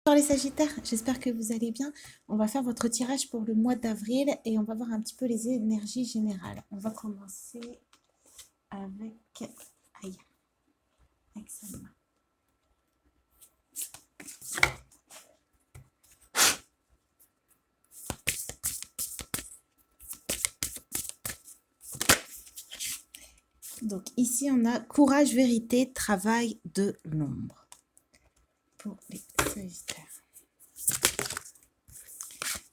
Bonjour les Sagittaires, j'espère que vous allez bien. On va faire votre tirage pour le mois d'avril et on va voir un petit peu les énergies générales. On va commencer avec... Aïe, avec Salma. Donc ici on a courage, vérité, travail de l'ombre. Pour les Sagittaires.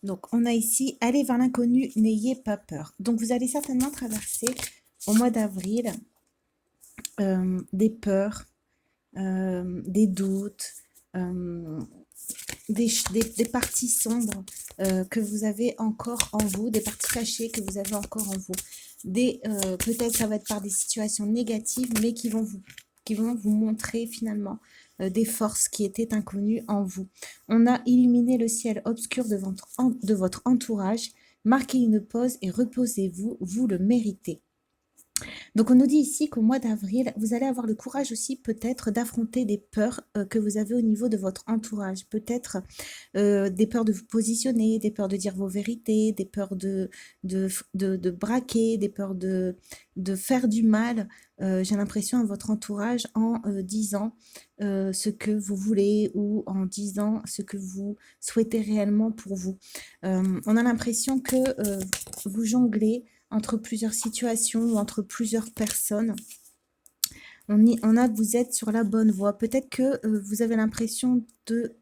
Donc on a ici, allez vers l'inconnu, n'ayez pas peur. Donc vous allez certainement traverser au mois d'avril des peurs, des doutes, des parties sombres que vous avez encore en vous, des parties cachées que vous avez encore en vous. Peut-être ça va être par des situations négatives, mais qui vont vous montrer finalement des forces qui étaient inconnues en vous. On a illuminé le ciel obscur de votre entourage. Marquez une pause et reposez-vous, vous le méritez. Donc on nous dit ici qu'au mois d'avril, vous allez avoir le courage aussi peut-être d'affronter des peurs que vous avez au niveau de votre entourage. Peut-être des peurs de vous positionner, des peurs de dire vos vérités, des peurs de braquer, des peurs de faire du mal. J'ai l'impression à votre entourage en disant ce que vous voulez ou en disant ce que vous souhaitez réellement pour vous. On a l'impression que vous jonglez entre plusieurs situations ou entre plusieurs personnes. Vous êtes sur la bonne voie. Peut-être que vous avez l'impression de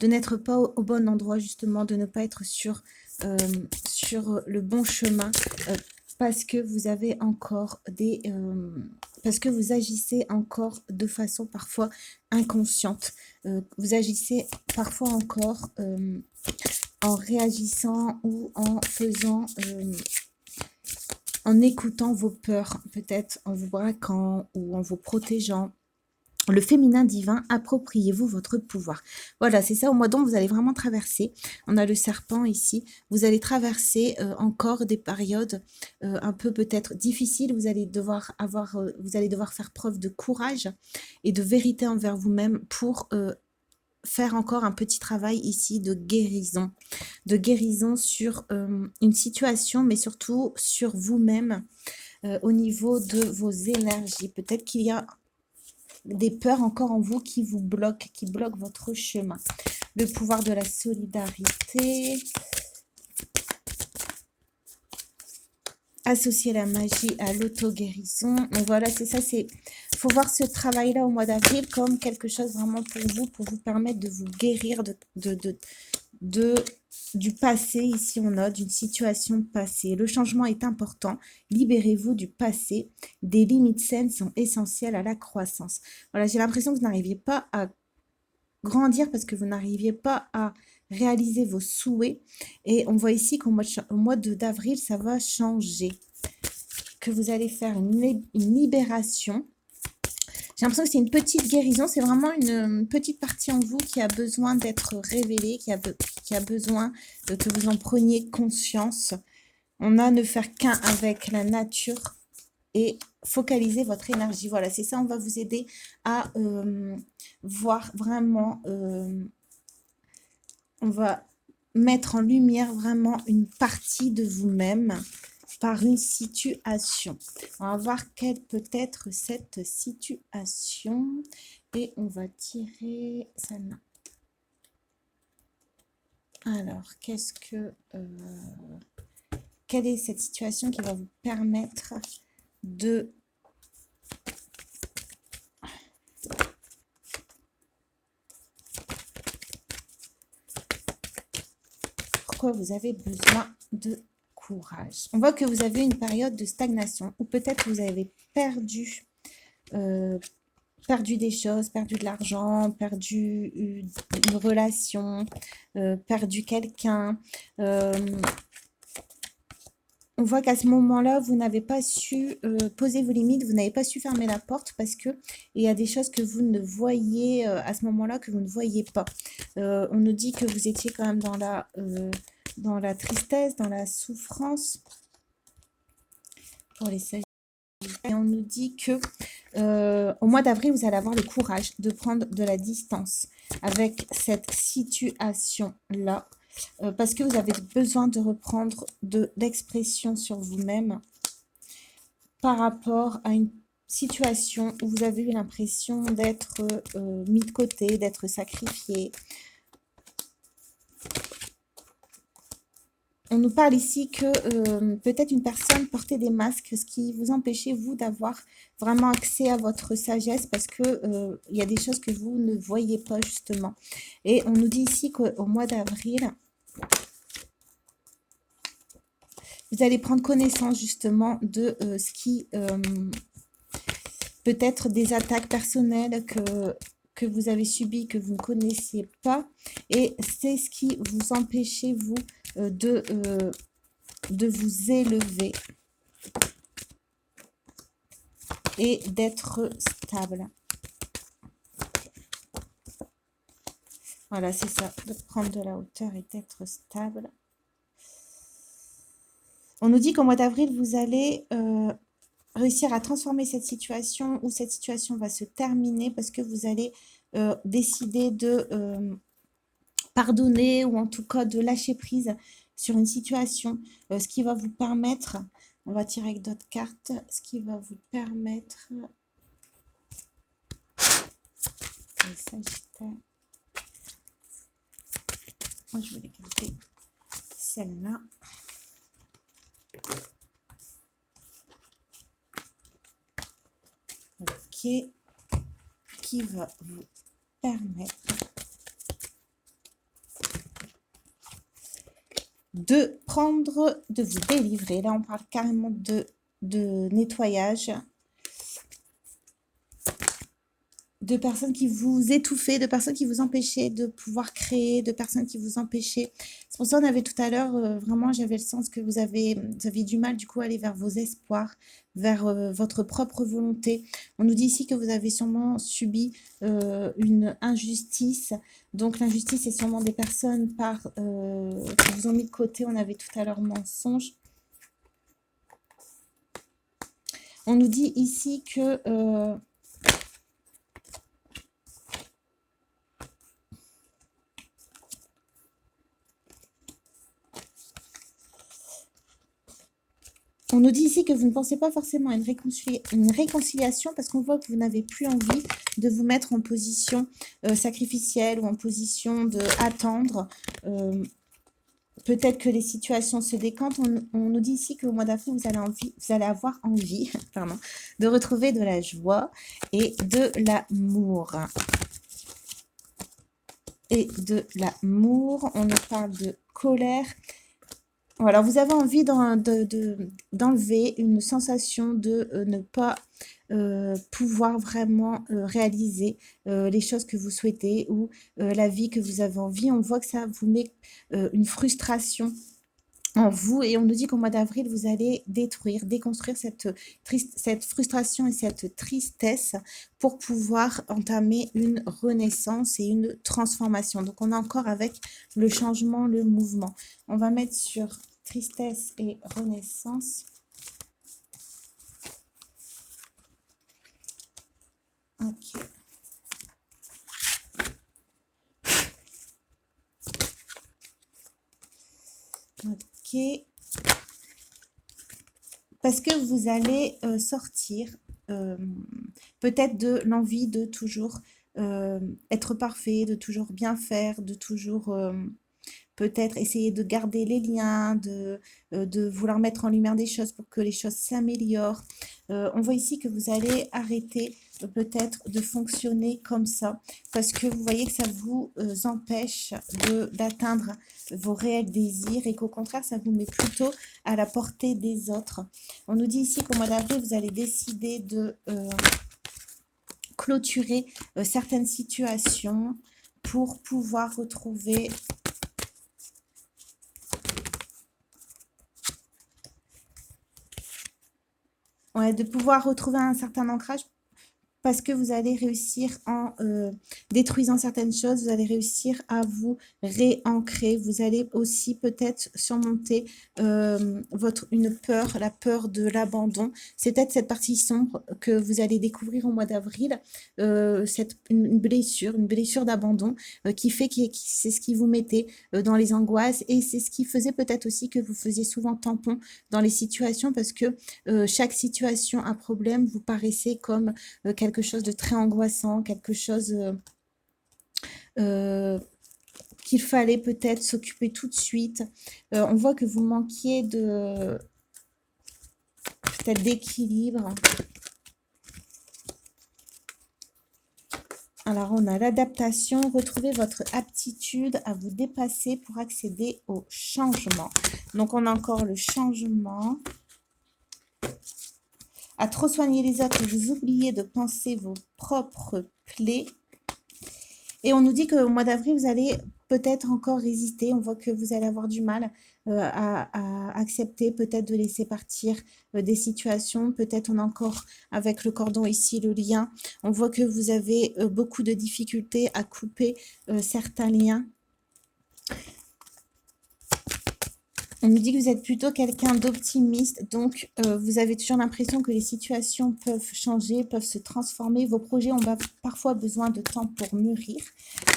n'être pas au bon endroit, justement, de ne pas être sur le bon chemin, parce que vous avez encore parce que vous agissez encore de façon parfois inconsciente. Vous agissez parfois encore en réagissant ou en faisant... en écoutant vos peurs, peut-être en vous braquant ou en vous protégeant. Le féminin divin, appropriez-vous votre pouvoir. Voilà, c'est ça, au mois d'ombre, vous allez vraiment traverser. On a le serpent ici. Vous allez traverser encore des périodes un peu peut-être difficiles. Vous allez devoir faire preuve de courage et de vérité envers vous-même pour faire encore un petit travail ici de guérison sur une situation, mais surtout sur vous-même au niveau de vos énergies. Peut-être qu'il y a des peurs encore en vous qui vous bloquent, qui bloquent votre chemin. Le pouvoir de la solidarité. Associer la magie à l'auto-guérison. Donc voilà, c'est ça, faut voir ce travail-là au mois d'avril comme quelque chose vraiment pour vous permettre de vous guérir du passé. Ici, on a d'une situation passée. Le changement est important. Libérez-vous du passé. Des limites saines sont essentielles à la croissance. Voilà, j'ai l'impression que vous n'arriviez pas à grandir parce que vous n'arriviez pas à réaliser vos souhaits. Et on voit ici qu'au mois d'avril, ça va changer. Que vous allez faire une libération. J'ai l'impression que c'est une petite guérison. C'est vraiment une petite partie en vous qui a besoin d'être révélée, qui a besoin que vous en preniez conscience. On a ne faire qu'un avec la nature et focaliser votre énergie. Voilà, c'est ça, on va vous aider à voir vraiment, on va mettre en lumière vraiment une partie de vous-même par une situation. On va voir quelle peut être cette situation et on va tirer celle-là. Alors, quelle est cette situation qui va vous permettre de pourquoi vous avez besoin de courage. On voit que vous avez une période de stagnation ou peut-être vous avez perdu des choses, perdu de l'argent, perdu une relation, perdu quelqu'un. On voit qu'à ce moment-là, vous n'avez pas su poser vos limites, vous n'avez pas su fermer la porte parce que il y a des choses que vous ne voyez à ce moment-là, que vous ne voyez pas. On nous dit que vous étiez quand même dans la tristesse, dans la souffrance pour les Sagittaires. Et on nous dit que Au mois d'avril, vous allez avoir le courage de prendre de la distance avec cette situation-là. Parce que vous avez besoin de reprendre d'expression sur vous-même par rapport à une situation où vous avez eu l'impression d'être mis de côté, d'être sacrifié. On nous parle ici que peut-être une personne portait des masques, ce qui vous empêchait, vous, d'avoir vraiment accès à votre sagesse parce que il y a des choses que vous ne voyez pas, justement. Et on nous dit ici qu'au mois d'avril, vous allez prendre connaissance, justement, de ce qui... peut-être des attaques personnelles que vous avez subies, que vous ne connaissiez pas. Et c'est ce qui vous empêchait, vous, de vous élever et d'être stable. Voilà, c'est ça, de prendre de la hauteur et d'être stable. On nous dit qu'au mois d'avril, vous allez réussir à transformer cette situation ou cette situation va se terminer parce que vous allez décider de pardonner ou en tout cas de lâcher prise sur une situation, ce qui va vous permettre, on va tirer avec d'autres cartes, ce qui va vous permettre, les Sagittaires, moi je vais garder celle-là. Ok, qui va vous permettre de prendre, de vous délivrer. Là, on parle carrément de nettoyage, de personnes qui vous étouffaient, de personnes qui vous empêchaient de pouvoir créer, de personnes qui vous empêchaient. C'est pour ça qu'on avait tout à l'heure, vraiment, j'avais le sens que vous aviez du mal, du coup, à aller vers vos espoirs, vers votre propre volonté. On nous dit ici que vous avez sûrement subi une injustice. Donc, l'injustice, c'est sûrement des personnes qui vous ont mis de côté. On avait tout à l'heure mensonge. On nous dit ici que... on nous dit ici que vous ne pensez pas forcément à une réconciliation parce qu'on voit que vous n'avez plus envie de vous mettre en position sacrificielle ou en position d'attendre. Peut-être que les situations se décantent. On nous dit ici qu'au mois d'avril, vous allez avoir envie pardon, de retrouver de la joie et de l'amour. Et de l'amour, on nous parle de colère. Voilà, vous avez envie d'enlever une sensation de ne pas pouvoir vraiment réaliser les choses que vous souhaitez ou la vie que vous avez envie. On voit que ça vous met une frustration en vous et on nous dit qu'au mois d'avril, vous allez déconstruire cette frustration et cette tristesse pour pouvoir entamer une renaissance et une transformation. Donc, on est encore avec le changement, le mouvement. On va mettre sur tristesse et renaissance. Ok. Ok. Parce que vous allez sortir peut-être de l'envie de toujours être parfait, de toujours bien faire, de toujours peut-être essayer de garder les liens, de vouloir mettre en lumière des choses pour que les choses s'améliorent. On voit ici que vous allez arrêter peut-être de fonctionner comme ça parce que vous voyez que ça vous empêche d'atteindre vos réels désirs et qu'au contraire, ça vous met plutôt à la portée des autres. On nous dit ici qu'au mois d'avril, vous allez décider de clôturer certaines situations pour pouvoir retrouver de pouvoir retrouver un certain ancrage parce que vous allez réussir en détruisant certaines choses, vous allez réussir à vous réancrer. Vous allez aussi peut-être surmonter une peur, la peur de l'abandon. C'est peut-être cette partie sombre que vous allez découvrir au mois d'avril, une blessure d'abandon qui fait que c'est ce qui vous mettait dans les angoisses et c'est ce qui faisait peut-être aussi que vous faisiez souvent tampon dans les situations parce que chaque situation, un problème vous paraissait comme quelque chose de très angoissant, quelque chose qu'il fallait peut-être s'occuper tout de suite. On voit que vous manquiez de peut-être d'équilibre. Alors, on a l'adaptation, retrouver votre aptitude à vous dépasser pour accéder au changement. Donc, on a encore le changement. À trop soigner les autres, vous oubliez de penser vos propres plaies. Et on nous dit qu'au mois d'avril, vous allez peut-être encore résister. On voit que vous allez avoir du mal à accepter, peut-être de laisser partir des situations. Peut-être on a encore, avec le cordon ici, le lien. On voit que vous avez beaucoup de difficultés à couper certains liens. On nous dit que vous êtes plutôt quelqu'un d'optimiste, donc vous avez toujours l'impression que les situations peuvent changer, peuvent se transformer. Vos projets ont parfois besoin de temps pour mûrir.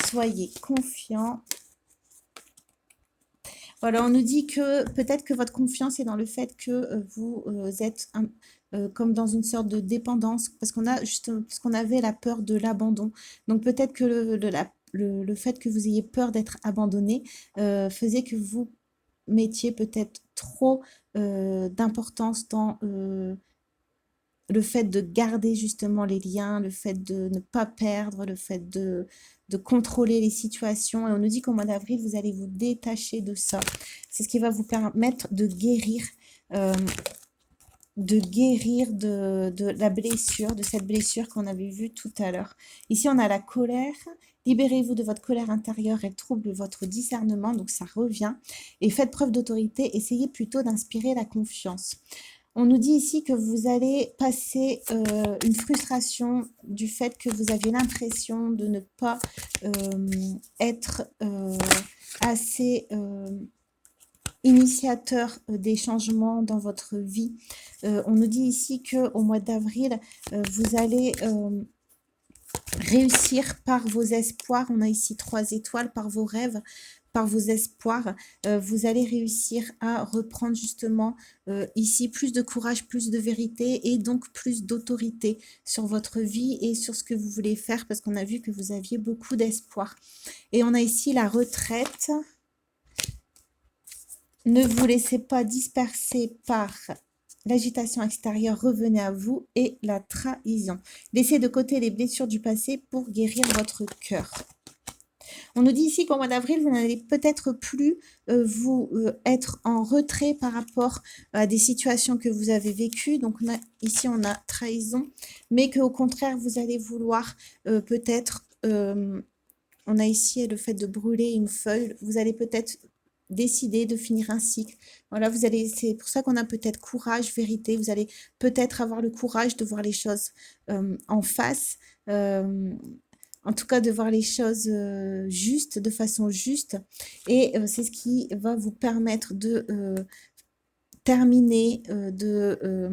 Soyez confiants. Voilà, on nous dit que peut-être que votre confiance est dans le fait que vous êtes comme dans une sorte de dépendance, parce qu'on avait la peur de l'abandon. Donc peut-être que le fait que vous ayez peur d'être abandonné faisait que vous mettiez peut-être trop d'importance dans le fait de garder justement les liens, le fait de ne pas perdre, le fait de contrôler les situations. Et on nous dit qu'au mois d'avril, vous allez vous détacher de ça. C'est ce qui va vous permettre de guérir de la blessure, de cette blessure qu'on avait vue tout à l'heure. Ici, on a la colère. Libérez-vous de votre colère intérieure, elle trouble votre discernement, donc ça revient. Et faites preuve d'autorité, essayez plutôt d'inspirer la confiance. On nous dit ici que vous allez passer une frustration du fait que vous aviez l'impression de ne pas être assez initiateur des changements dans votre vie. On nous dit ici qu'au mois d'avril, vous allez réussir par vos espoirs. On a ici 3 étoiles, par vos rêves, par vos espoirs. Vous allez réussir à reprendre justement ici plus de courage, plus de vérité et donc plus d'autorité sur votre vie et sur ce que vous voulez faire parce qu'on a vu que vous aviez beaucoup d'espoir. Et on a ici la retraite. Ne vous laissez pas disperser par l'agitation extérieure, revenez à vous et la trahison. Laissez de côté les blessures du passé pour guérir votre cœur. On nous dit ici qu'au mois d'avril, vous n'allez peut-être plus être en retrait par rapport à des situations que vous avez vécues. Donc ici, on a trahison, mais qu'au contraire, vous allez vouloir peut-être... on a ici le fait de brûler une feuille. Vous allez peut-être décider de finir un cycle. Voilà, c'est pour ça qu'on a peut-être courage, vérité. Vous allez peut-être avoir le courage de voir les choses en face. En tout cas, de voir les choses justes, de façon juste. Et c'est ce qui va vous permettre de terminer, de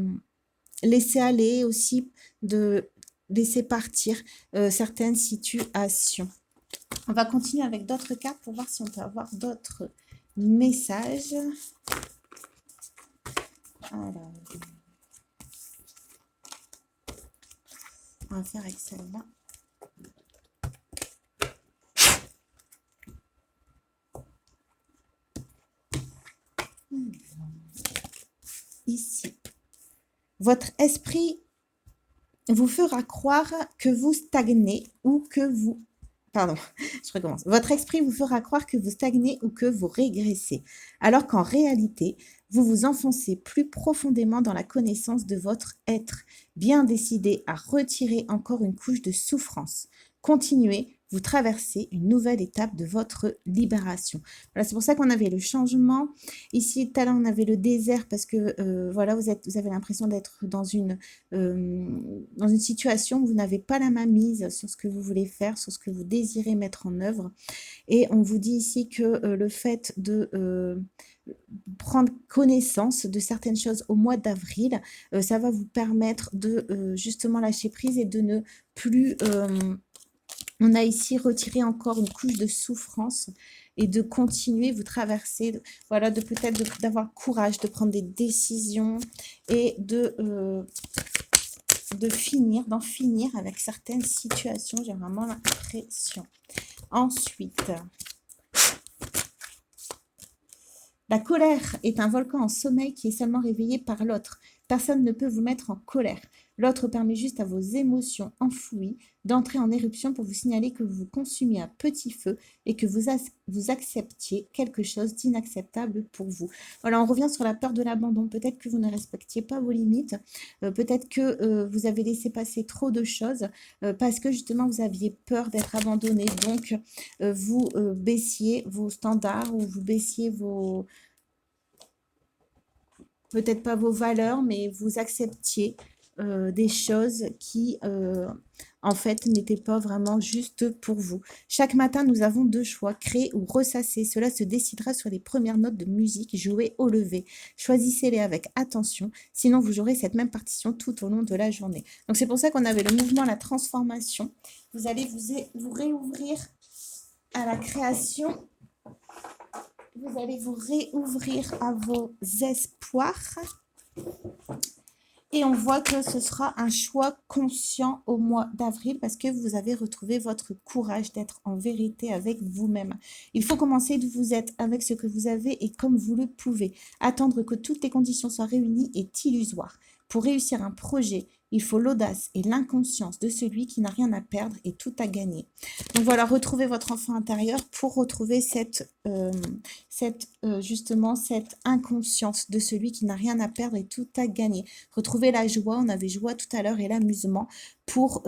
laisser aller aussi, de laisser partir certaines situations. On va continuer avec d'autres cartes pour voir si on peut avoir d'autres messages. Alors, on va faire avec celle-là. Ici. Votre esprit vous fera croire que vous stagnez ou que vous... Pardon, je recommence. Votre esprit vous fera croire que vous stagnez ou que vous régressez, alors qu'en réalité, vous vous enfoncez plus profondément dans la connaissance de votre être, bien décidé à retirer encore une couche de souffrance. Continuez, vous traversez une nouvelle étape de votre libération. Voilà, c'est pour ça qu'on avait le changement. Ici, tout à l'heure, on avait le désert parce que, voilà, vous avez l'impression d'être dans une situation où vous n'avez pas la main mise sur ce que vous voulez faire, sur ce que vous désirez mettre en œuvre. Et on vous dit ici que le fait de prendre connaissance de certaines choses au mois d'avril, ça va vous permettre de justement lâcher prise et de ne plus... on a ici retiré encore une couche de souffrance et de continuer, vous traverser, voilà, de peut-être d'avoir courage, de prendre des décisions et d'en finir avec certaines situations. J'ai vraiment l'impression. Ensuite, la colère est un volcan en sommeil qui est seulement réveillé par l'autre. Personne ne peut vous mettre en colère. L'autre permet juste à vos émotions enfouies d'entrer en éruption pour vous signaler que vous vous consumez à petit feu et que vous acceptiez quelque chose d'inacceptable pour vous. Voilà, on revient sur la peur de l'abandon. Peut-être que vous ne respectiez pas vos limites. Peut-être que vous avez laissé passer trop de choses parce que justement vous aviez peur d'être abandonné. Donc, vous baissiez vos standards ou vous baissiez vos... peut-être pas vos valeurs, mais vous acceptiez des choses qui, en fait, n'étaient pas vraiment justes pour vous. Chaque matin, nous avons deux choix, créer ou ressasser. Cela se décidera sur les premières notes de musique jouées au lever. Choisissez-les avec attention, sinon vous jouerez cette même partition tout au long de la journée. Donc, c'est pour ça qu'on avait le mouvement, la transformation. Vous allez vous réouvrir à la création. Vous allez vous réouvrir à vos espoirs. Et on voit que ce sera un choix conscient au mois d'avril parce que vous avez retrouvé votre courage d'être en vérité avec vous-même. Il faut commencer de vous être avec ce que vous avez et comme vous le pouvez. Attendre que toutes les conditions soient réunies est illusoire. Pour réussir un projet, il faut l'audace et l'inconscience de celui qui n'a rien à perdre et tout à gagner. Donc voilà, retrouvez votre enfant intérieur pour retrouver justement cette inconscience de celui qui n'a rien à perdre et tout à gagner. Retrouvez la joie, on avait joie tout à l'heure, et l'amusement pour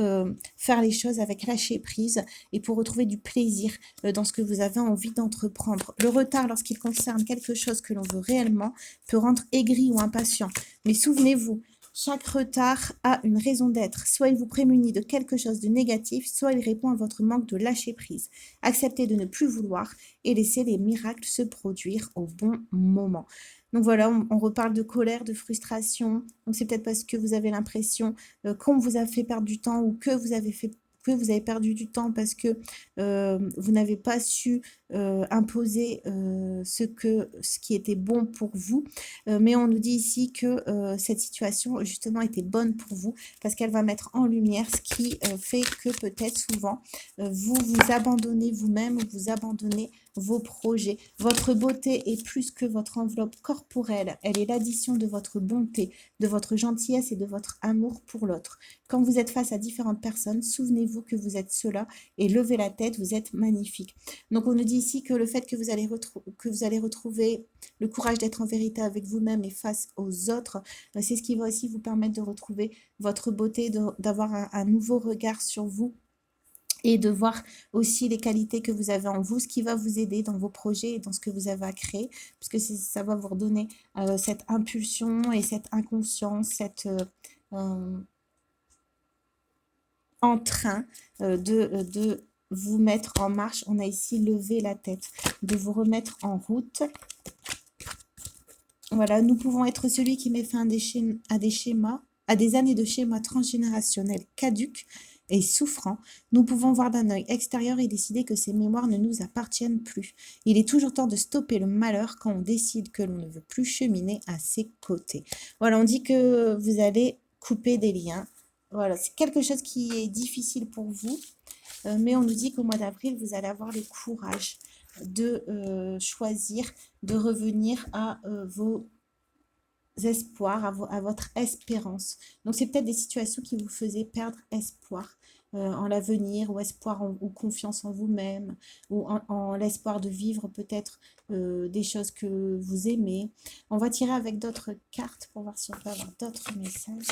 faire les choses avec lâcher prise et pour retrouver du plaisir dans ce que vous avez envie d'entreprendre. Le retard, lorsqu'il concerne quelque chose que l'on veut réellement, peut rendre aigri ou impatient. Mais souvenez-vous, chaque retard a une raison d'être. Soit il vous prémunit de quelque chose de négatif, soit il répond à votre manque de lâcher prise. Acceptez de ne plus vouloir et laissez les miracles se produire au bon moment. Donc voilà, on reparle de colère, de frustration. Donc c'est peut-être parce que vous avez l'impression qu'on vous a fait perdre du temps ou que vous avez perdu du temps parce que vous n'avez pas su imposer ce qui était bon pour vous. Mais on nous dit ici que cette situation justement était bonne pour vous parce qu'elle va mettre en lumière ce qui fait que peut-être souvent vous vous abandonnez vous-même ou vous abandonnez vos projets. Votre beauté est plus que votre enveloppe corporelle. Elle est l'addition de votre bonté, de votre gentillesse et de votre amour pour l'autre. Quand vous êtes face à différentes personnes, souvenez-vous que vous êtes cela et levez la tête, vous êtes magnifique. Donc on nous dit ici que le fait que vous allez retrouver le courage d'être en vérité avec vous-même et face aux autres, c'est ce qui va aussi vous permettre de retrouver votre beauté, d'avoir un nouveau regard sur vous et de voir aussi les qualités que vous avez en vous, ce qui va vous aider dans vos projets et dans ce que vous avez à créer, puisque ça va vous redonner cette impulsion et cette inconscience, cette entrain de vous mettre en marche. On a ici levé la tête, de vous remettre en route. Voilà, nous pouvons être celui qui met fin à des schémas, à des années de schémas transgénérationnels caducs et souffrants. Nous pouvons voir d'un œil extérieur et décider que ces mémoires ne nous appartiennent plus. Il est toujours temps de stopper le malheur quand on décide que l'on ne veut plus cheminer à ses côtés. Voilà, on dit que vous allez couper des liens. Voilà, c'est quelque chose qui est difficile pour vous, mais on nous dit qu'au mois d'avril, vous allez avoir le courage de choisir, de revenir à vos espoirs, à votre espérance. Donc, c'est peut-être des situations qui vous faisaient perdre espoir en l'avenir, ou espoir ou confiance en vous-même, ou en l'espoir de vivre peut-être des choses que vous aimez. On va tirer avec d'autres cartes pour voir si on peut avoir d'autres messages.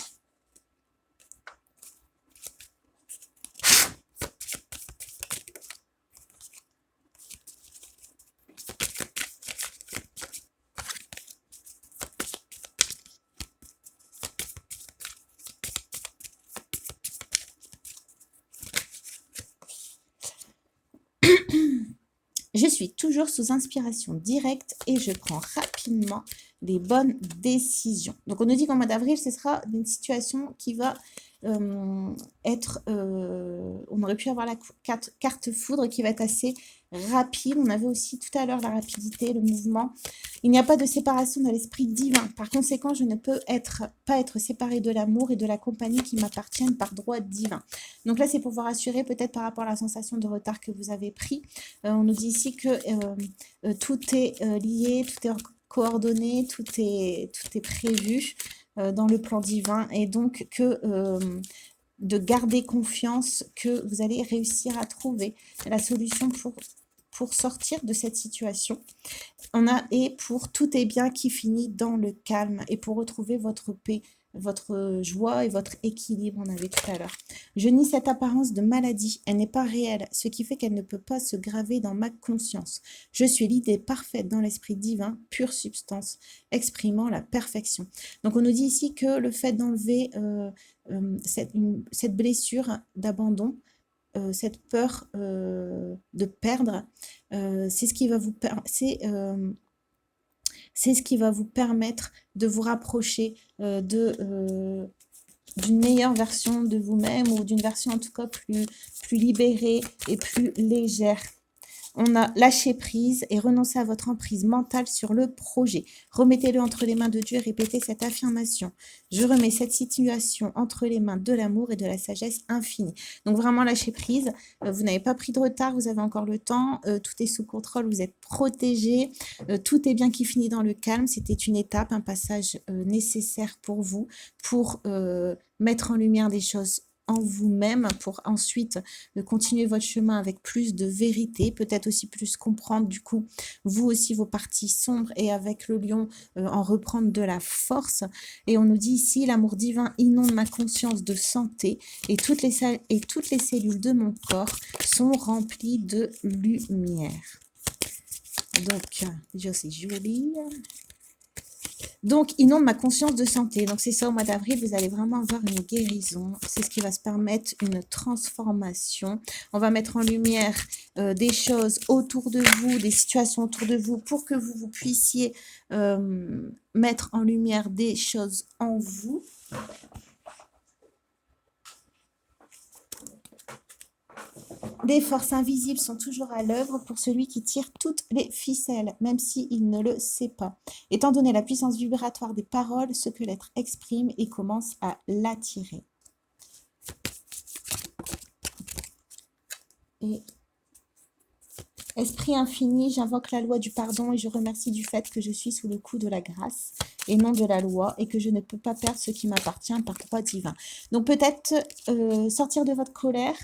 Je suis toujours sous inspiration directe et je prends rapidement les bonnes décisions. Donc, on nous dit qu'en mois d'avril, ce sera une situation qui va être... on aurait pu avoir la carte foudre qui va être assez rapide. On avait aussi tout à l'heure la rapidité, le mouvement. Il n'y a pas de séparation dans l'esprit divin. Par conséquent, je ne peux pas être séparée de l'amour et de la compagnie qui m'appartiennent par droit divin. Donc là, c'est pour vous rassurer peut-être par rapport à la sensation de retard que vous avez pris. On nous dit ici que tout est lié, tout est coordonné, tout est prévu dans le plan divin et donc que de garder confiance que vous allez réussir à trouver la solution pour sortir de cette situation. Et pour tout est bien qui finit dans le calme et pour retrouver votre paix, votre joie et votre équilibre, on avait tout à l'heure. Je nie cette apparence de maladie, elle n'est pas réelle, ce qui fait qu'elle ne peut pas se graver dans ma conscience. Je suis l'idée parfaite dans l'esprit divin, pure substance, exprimant la perfection. Donc on nous dit ici que le fait d'enlever cette blessure d'abandon, cette peur de perdre, c'est ce qui va vous c'est ce qui va vous permettre de vous rapprocher d'une meilleure version de vous-même ou d'une version en tout cas plus libérée et plus légère. On a lâché prise et renoncé à votre emprise mentale sur le projet. Remettez-le entre les mains de Dieu et répétez cette affirmation. Je remets cette situation entre les mains de l'amour et de la sagesse infinie. Donc vraiment lâcher prise. Vous n'avez pas pris de retard, vous avez encore le temps. Tout est sous contrôle, vous êtes protégé. Tout est bien qui finit dans le calme. C'était une étape, un passage nécessaire pour vous, pour mettre en lumière des choses en vous-même pour ensuite continuer votre chemin avec plus de vérité, peut-être aussi plus comprendre du coup vous aussi vos parties sombres et avec le lion en reprendre de la force. Et on nous dit ici l'amour divin inonde ma conscience de santé et toutes les cellules de mon corps sont remplies de lumière. Donc, déjà c'est joli. Donc, inonde ma conscience de santé. Donc, c'est ça, au mois d'avril, vous allez vraiment avoir une guérison. C'est ce qui va se permettre une transformation. On va mettre en lumière des choses autour de vous, des situations autour de vous, pour que vous puissiez mettre en lumière des choses en vous. Des forces invisibles sont toujours à l'œuvre pour celui qui tire toutes les ficelles, même s'il ne le sait pas. Étant donné la puissance vibratoire des paroles, ce que l'être exprime et commence à l'attirer. Et Esprit infini, j'invoque la loi du pardon et je remercie du fait que je suis sous le coup de la grâce et non de la loi et que je ne peux pas perdre ce qui m'appartient par droit divin. Donc peut-être sortir de votre colère,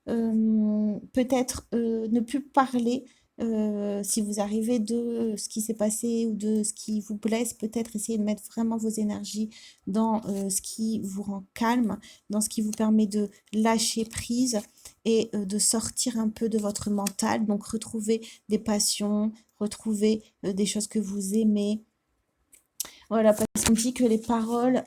peut-être ne plus parler si vous arrivez de ce qui s'est passé ou de ce qui vous blesse, peut-être essayer de mettre vraiment vos énergies dans ce qui vous rend calme, dans ce qui vous permet de lâcher prise et de sortir un peu de votre mental, donc retrouver des passions, retrouver des choses que vous aimez. Voilà, parce qu'on dit que les paroles,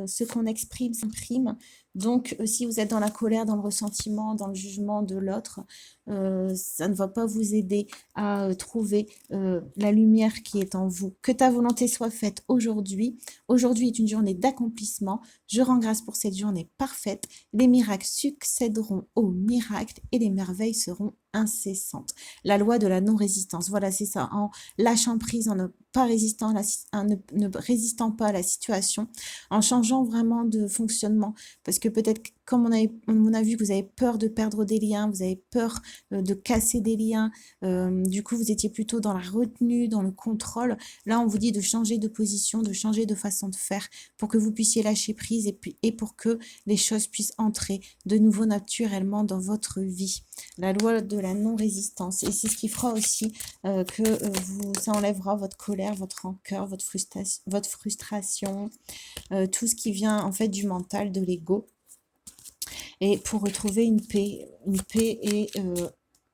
ce qu'on exprime s'imprime. Donc, si vous êtes dans la colère, dans le ressentiment, dans le jugement de l'autre, ça ne va pas vous aider à trouver la lumière qui est en vous. Que ta volonté soit faite aujourd'hui. Aujourd'hui est une journée d'accomplissement. Je rends grâce pour cette journée parfaite. Les miracles succéderont aux miracles et les merveilles seront incessantes. La loi de la non-résistance. Voilà, c'est ça. En lâchant prise, en ne pas résistant, ne résistant pas à la situation, en changeant vraiment de fonctionnement. Parce que peut-être, comme on a vu que vous avez peur de perdre des liens, vous avez peur de casser des liens, du coup vous étiez plutôt dans la retenue, dans le contrôle. Là on vous dit de changer de position, de changer de façon de faire pour que vous puissiez lâcher prise et pour que les choses puissent entrer de nouveau naturellement dans votre vie. La loi de la non-résistance. Et c'est ce qui fera aussi que ça enlèvera votre colère, votre rancœur, votre frustration, tout ce qui vient en fait du mental, de l'ego. Et pour retrouver une paix et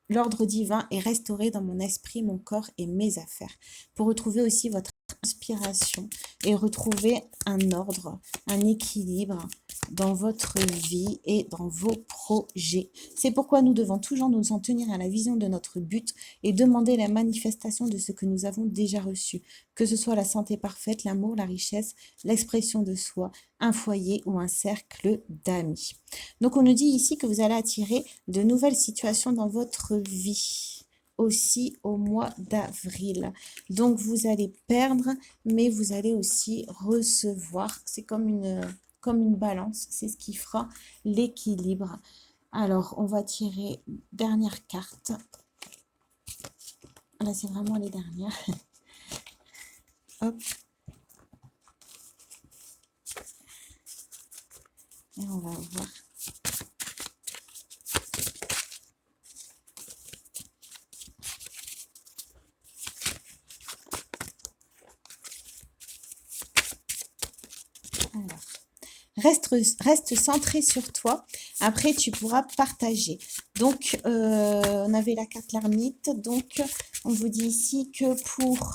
l'ordre divin est restauré dans mon esprit, mon corps et mes affaires. Pour retrouver aussi votre inspiration et retrouver un ordre, un équilibre dans votre vie et dans vos projets. C'est pourquoi nous devons toujours nous en tenir à la vision de notre but et demander la manifestation de ce que nous avons déjà reçu, que ce soit la santé parfaite, l'amour, la richesse, l'expression de soi, un foyer ou un cercle d'amis. Donc on nous dit ici que vous allez attirer de nouvelles situations dans votre vie aussi au mois d'avril. Donc, vous allez perdre, mais vous allez aussi recevoir. C'est comme une balance. C'est ce qui fera l'équilibre. Alors, on va tirer dernière carte. Là, c'est vraiment les dernières. Hop. Et on va voir. Reste centré sur toi. Après, tu pourras partager. Donc, on avait la carte l'ermite. Donc, on vous dit ici que pour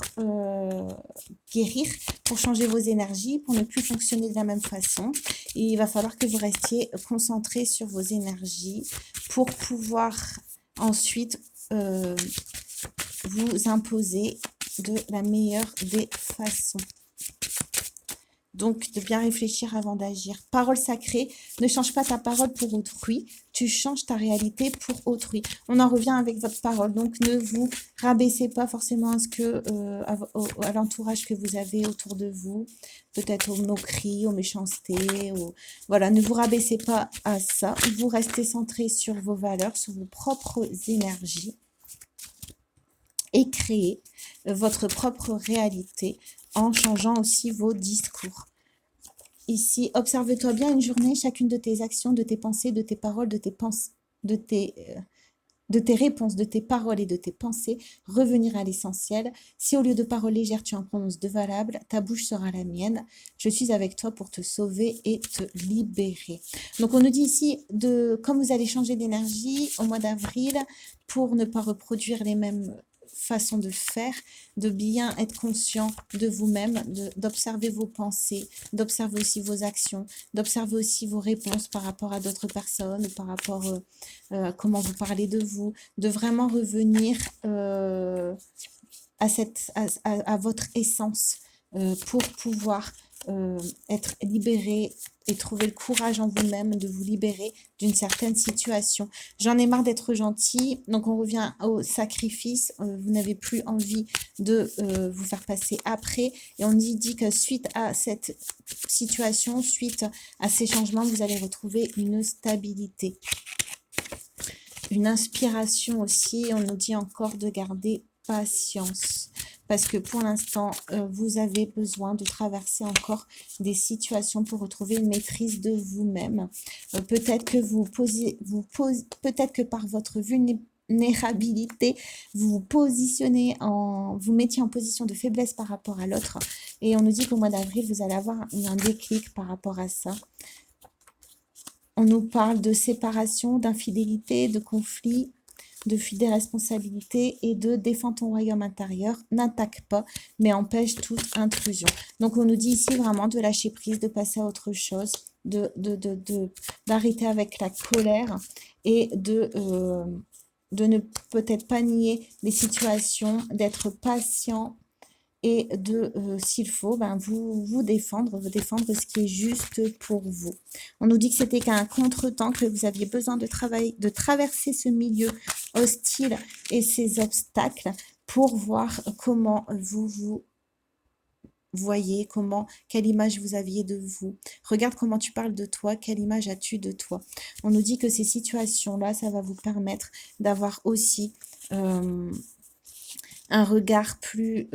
guérir, pour changer vos énergies, pour ne plus fonctionner de la même façon, il va falloir que vous restiez concentré sur vos énergies pour pouvoir ensuite vous imposer de la meilleure des façons. Donc, de bien réfléchir avant d'agir. Parole sacrée, ne change pas ta parole pour autrui, tu changes ta réalité pour autrui. On en revient avec votre parole, donc ne vous rabaissez pas forcément à ce que, à l'entourage que vous avez autour de vous, peut-être aux moqueries, aux méchancetés, voilà, ne vous rabaissez pas à ça. Vous restez centré sur vos valeurs, sur vos propres énergies et créez votre propre réalité en changeant aussi vos discours. Ici, observe-toi bien une journée, chacune de tes actions, de tes pensées, de tes paroles, de tes réponses, de tes paroles et de tes pensées, revenir à l'essentiel. Si au lieu de paroles légères, tu en prononces de valables, ta bouche sera la mienne. Je suis avec toi pour te sauver et te libérer. Donc, on nous dit ici, comme vous allez changer d'énergie au mois d'avril, pour ne pas reproduire les mêmes façon de faire, de bien être conscient de vous-même, d'observer vos pensées, d'observer aussi vos actions, d'observer aussi vos réponses par rapport à d'autres personnes, par rapport à comment vous parlez de vous, de vraiment revenir à votre essence pour pouvoir être libéré et trouver le courage en vous-même de vous libérer d'une certaine situation. J'en ai marre d'être gentil, donc on revient au sacrifice. Vous n'avez plus envie de vous faire passer après. Et on dit que suite à cette situation, suite à ces changements, vous allez retrouver une stabilité. Une inspiration aussi. On nous dit encore de garder patience. Parce que pour l'instant, vous avez besoin de traverser encore des situations pour retrouver une maîtrise de vous-même. Peut-être que peut-être que par votre vulnérabilité, vous mettiez en position de faiblesse par rapport à l'autre. Et on nous dit qu'au mois d'avril, vous allez avoir un déclic par rapport à ça. On nous parle de séparation, d'infidélité, de conflit, de fuite des responsabilités et de défends ton royaume intérieur, n'attaque pas, mais empêche toute intrusion. Donc, on nous dit ici vraiment de lâcher prise, de passer à autre chose, d'arrêter avec la colère et de ne peut-être pas nier les situations, d'être patient et de, s'il faut, vous défendre ce qui est juste pour vous. On nous dit que c'était qu'un contretemps, que vous aviez besoin de traverser ce milieu hostile et ces obstacles pour voir comment vous voyez, quelle image vous aviez de vous. Regarde comment tu parles de toi, quelle image as-tu de toi. On nous dit que ces situations-là, ça va vous permettre d'avoir aussi un regard plus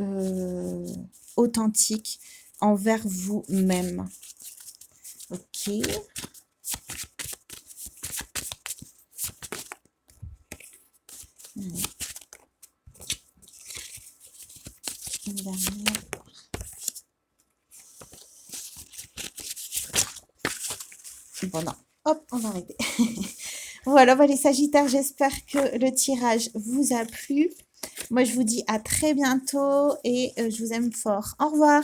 authentique envers vous-même. Ok. Allez. Une dernière. Bon, non. Hop, on va arrêter. Voilà, les Sagittaires, j'espère que le tirage vous a plu. Moi, je vous dis à très bientôt et je vous aime fort. Au revoir.